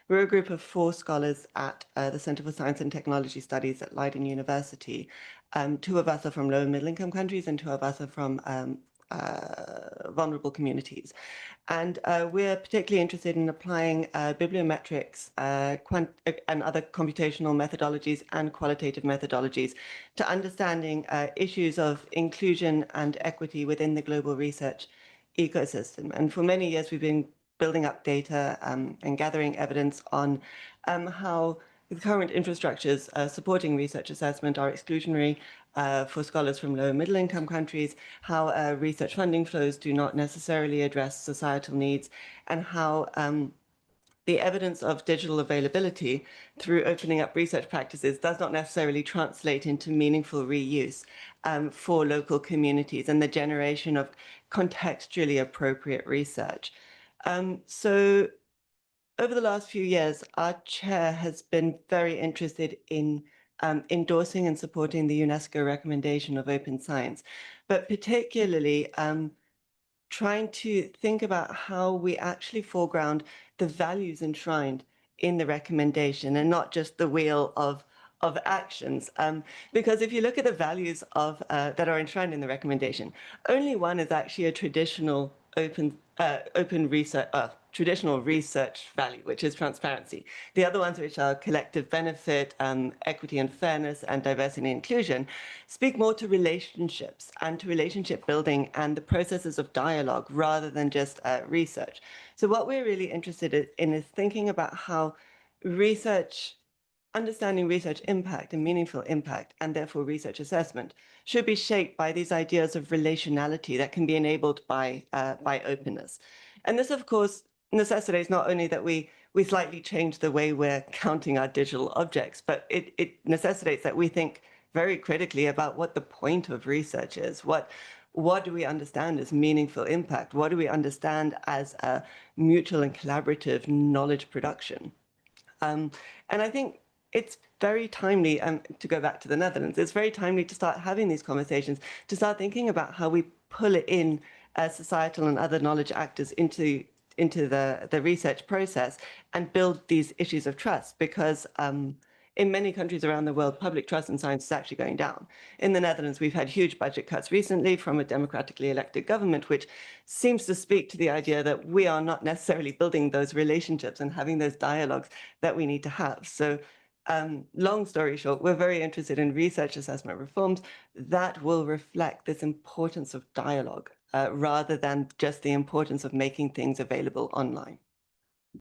We're a group of 4 scholars at the Center for Science and Technology Studies at Leiden University. 2 of us are from low and middle income countries and 2 of us are from vulnerable communities. And we're particularly interested in applying bibliometrics and other computational methodologies and qualitative methodologies to understanding issues of inclusion and equity within the global research ecosystem. And for many years, we've been building up data and gathering evidence on how the current infrastructures supporting research assessment are exclusionary for scholars from low and middle income countries, how research funding flows do not necessarily address societal needs, and how the evidence of digital availability through opening up research practices does not necessarily translate into meaningful reuse for local communities and the generation of contextually appropriate research. So over the last few years, our chair has been very interested in endorsing and supporting the UNESCO recommendation of open science, but particularly trying to think about how we actually foreground the values enshrined in the recommendation and not just the wheel of actions. Because if you look at the values of that are enshrined in the recommendation, only one is actually a traditional open research, traditional research value, which is transparency. The other ones, which are collective benefit, equity and fairness, and diversity and inclusion, speak more to relationships and to relationship building and the processes of dialogue rather than just research. So what we're really interested in is thinking about how understanding research impact and meaningful impact, and therefore research assessment, should be shaped by these ideas of relationality that can be enabled by openness. And this, of course, necessitates not only that we slightly change the way we're counting our digital objects, but it necessitates that we think very critically about what the point of research is. What do we understand as meaningful impact? What do we understand as a mutual and collaborative knowledge production? And I think it's very timely, to go back to the Netherlands, it's very timely to start having these conversations, to start thinking about how we pull it in as societal and other knowledge actors into the research process and build these issues of trust, because in many countries around the world, public trust in science is actually going down. In the Netherlands, we've had huge budget cuts recently from a democratically elected government, which seems to speak to the idea that we are not necessarily building those relationships and having those dialogues that we need to have. So long story short, we're very interested in research assessment reforms that will reflect this importance of dialogue rather than just the importance of making things available online.